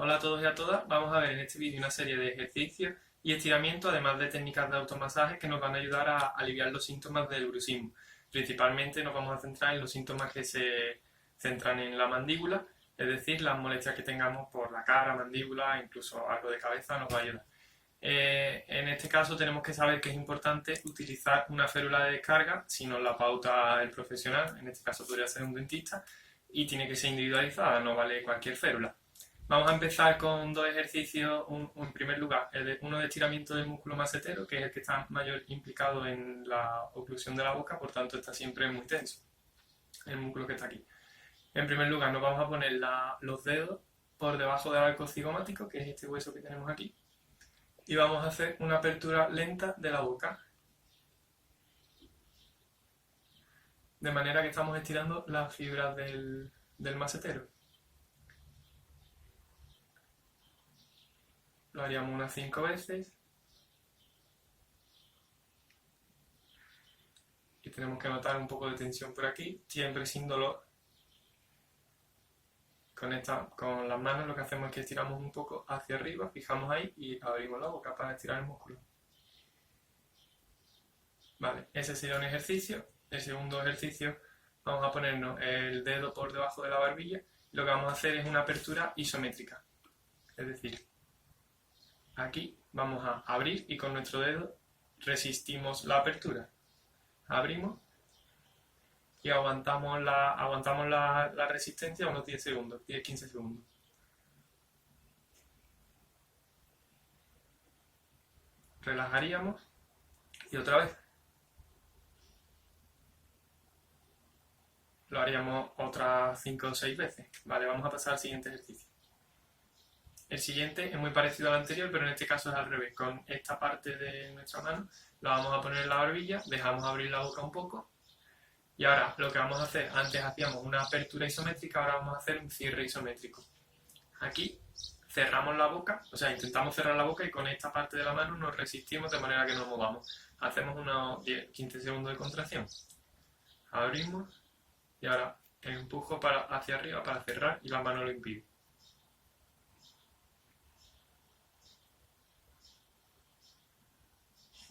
Hola a todos y a todas, vamos a ver en este vídeo una serie de ejercicios y estiramientos, además de técnicas de automasaje que nos van a ayudar a aliviar los síntomas del bruxismo. Principalmente nos vamos a centrar en los síntomas que se centran en la mandíbula, es decir, las molestias que tengamos por la cara, mandíbula, incluso algo de cabeza nos va a ayudar. En este caso tenemos que saber que es importante utilizar una férula de descarga, si nos la pauta el profesional, en este caso podría ser un dentista, y tiene que ser individualizada, no vale cualquier férula. Vamos a empezar con dos ejercicios, en primer lugar, uno de estiramiento del músculo macetero, que es el que está mayor implicado en la oclusión de la boca, por tanto está siempre muy tenso, el músculo que está aquí. En primer lugar nos vamos a poner los dedos por debajo del arco cigomático, que es este hueso que tenemos aquí, y vamos a hacer una apertura lenta de la boca, de manera que estamos estirando las fibras del macetero. Lo haríamos unas 5 veces. Y tenemos que notar un poco de tensión por aquí, siempre sin dolor. Con las manos lo que hacemos es que estiramos un poco hacia arriba, fijamos ahí y abrimos la boca para estirar el músculo. Vale, ese sería un ejercicio. El segundo ejercicio, vamos a ponernos el dedo por debajo de la barbilla y lo que vamos a hacer es una apertura isométrica. Es decir, aquí vamos a abrir y con nuestro dedo resistimos la apertura. Abrimos y aguantamos la resistencia unos 10 segundos, 10-15 segundos. Relajaríamos y otra vez. Lo haríamos otras 5 o 6 veces. Vale, vamos a pasar al siguiente ejercicio. El siguiente es muy parecido al anterior, pero en este caso es al revés. Con esta parte de nuestra mano la vamos a poner en la barbilla, dejamos abrir la boca un poco. Y ahora lo que vamos a hacer, antes hacíamos una apertura isométrica, ahora vamos a hacer un cierre isométrico. Aquí cerramos la boca, o sea, intentamos cerrar la boca y con esta parte de la mano nos resistimos de manera que no movamos. Hacemos unos 10-15 segundos de contracción. Abrimos y ahora empujo hacia arriba para cerrar y la mano lo impide.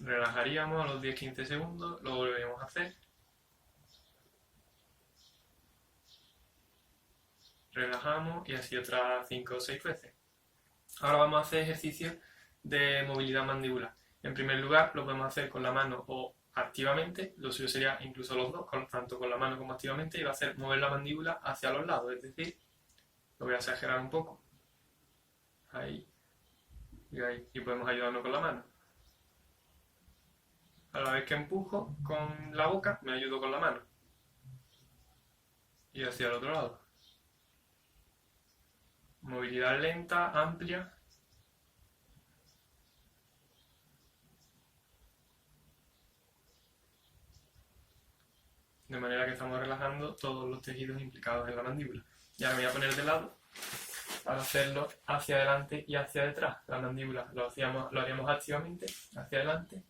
Relajaríamos a los 10-15 segundos, lo volveríamos a hacer. Relajamos y así otras 5 o 6 veces. Ahora vamos a hacer ejercicios de movilidad mandibular. En primer lugar, lo podemos hacer con la mano o activamente, lo suyo sería incluso los dos, tanto con la mano como activamente, y va a hacer mover la mandíbula hacia los lados, es decir, lo voy a exagerar un poco, ahí y ahí, y podemos ayudarnos con la mano. A la vez que empujo con la boca, me ayudo con la mano. Y hacia el otro lado. Movilidad lenta, amplia. De manera que estamos relajando todos los tejidos implicados en la mandíbula. Y ahora me voy a poner de lado para hacerlo hacia adelante y hacia detrás. La mandíbula lo haríamos activamente, hacia adelante.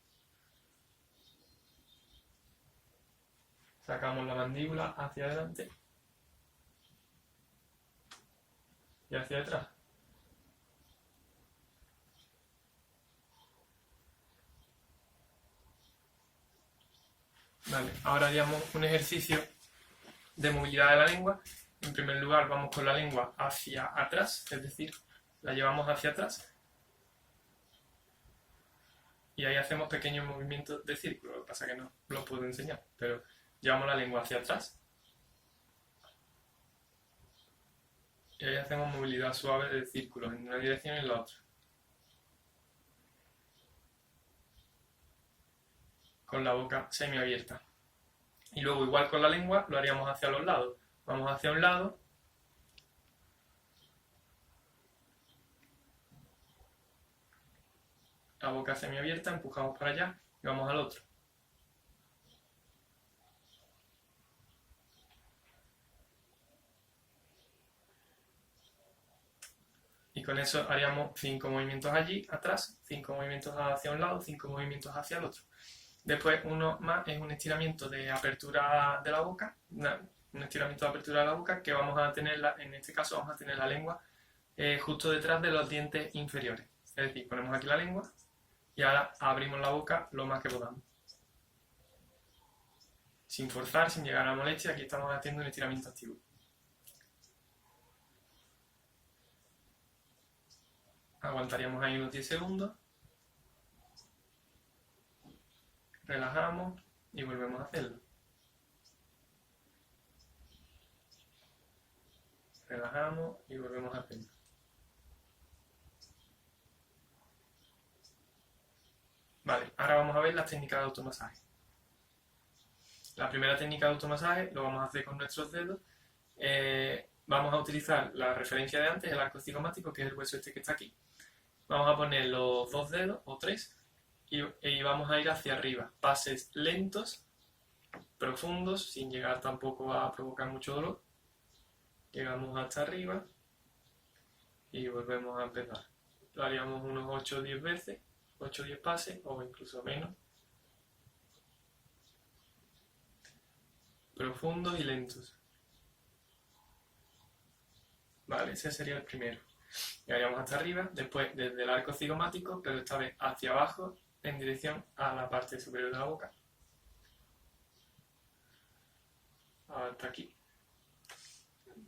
Sacamos la mandíbula hacia adelante y hacia atrás. Vale, ahora haríamos un ejercicio de movilidad de la lengua. En primer lugar vamos con la lengua hacia atrás, es decir, la llevamos hacia atrás. Y ahí hacemos pequeños movimientos de círculo, lo que pasa es que no lo puedo enseñar, pero llevamos la lengua hacia atrás. Y ahí hacemos movilidad suave de círculos en una dirección y en la otra. Con la boca semiabierta. Y luego igual con la lengua lo haríamos hacia los lados. Vamos hacia un lado. La boca semiabierta, empujamos para allá y vamos al otro. Y con eso haríamos 5 movimientos allí, atrás, 5 movimientos hacia un lado, 5 movimientos hacia el otro. Después uno más es un estiramiento de apertura de la boca, un estiramiento de apertura de la boca que vamos a tener, en este caso vamos a tener la lengua justo detrás de los dientes inferiores. Es decir, ponemos aquí la lengua y ahora abrimos la boca lo más que podamos. Sin forzar, sin llegar a la molestia, aquí estamos haciendo un estiramiento activo. Aguantaríamos ahí unos 10 segundos. Relajamos y volvemos a hacerlo. Relajamos y volvemos a hacerlo. Vale, ahora vamos a ver las técnicas de automasaje. La primera técnica de automasaje lo vamos a hacer con nuestros dedos. Vamos a utilizar la referencia de antes, el arco cigomático, que es el hueso este que está aquí. Vamos a poner los 2 dedos o 3 y vamos a ir hacia arriba. Pases lentos, profundos, sin llegar tampoco a provocar mucho dolor. Llegamos hasta arriba y volvemos a empezar. Lo haríamos unos 8 o 10 veces, 8 o 10 pases o incluso menos. Profundos y lentos. Vale, ese sería el primero. Llegaríamos hasta arriba, después desde el arco cigomático, pero esta vez hacia abajo en dirección a la parte superior de la boca. Hasta aquí.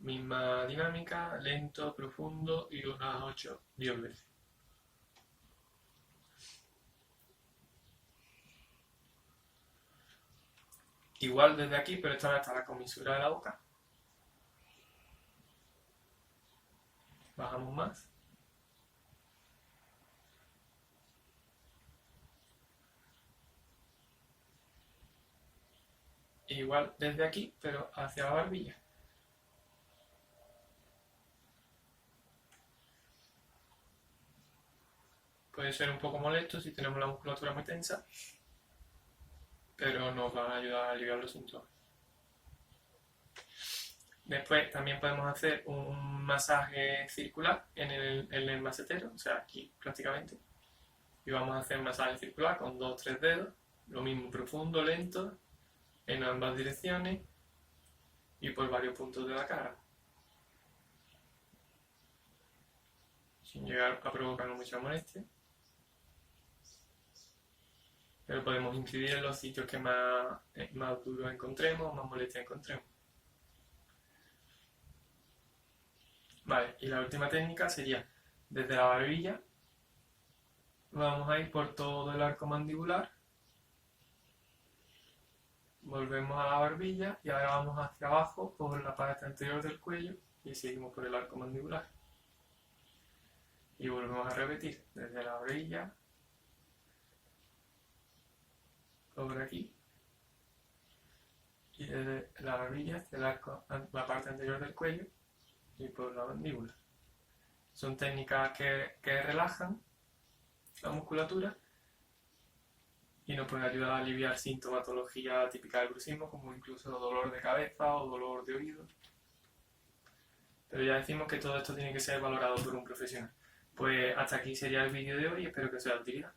Misma dinámica, lento, profundo y unas 8 o 10 veces. Igual desde aquí, pero esta vez hasta la comisura de la boca. Bajamos más. Igual desde aquí, pero hacia la barbilla. Puede ser un poco molesto si tenemos la musculatura muy tensa, pero nos va a ayudar a aliviar los síntomas. Después también podemos hacer un masaje circular en el macetero, o sea, aquí prácticamente. Y vamos a hacer un masaje circular con 2 o 3 dedos, lo mismo, profundo, lento, en ambas direcciones y por varios puntos de la cara. Sin llegar a provocar mucha molestia. Pero podemos incidir en los sitios que más duros encontremos, más molestia encontremos. Vale, y la última técnica sería desde la barbilla, vamos a ir por todo el arco mandibular, volvemos a la barbilla y ahora vamos hacia abajo por la parte anterior del cuello y seguimos por el arco mandibular. Y volvemos a repetir desde la barbilla, por aquí, y desde la barbilla hacia el arco, la parte anterior del cuello y por la mandíbula. Son técnicas que relajan la musculatura y nos pueden ayudar a aliviar sintomatología típica del bruxismo, como incluso dolor de cabeza o dolor de oído. Pero ya decimos que todo esto tiene que ser valorado por un profesional. Pues hasta aquí sería el vídeo de hoy y espero que os sea de utilidad.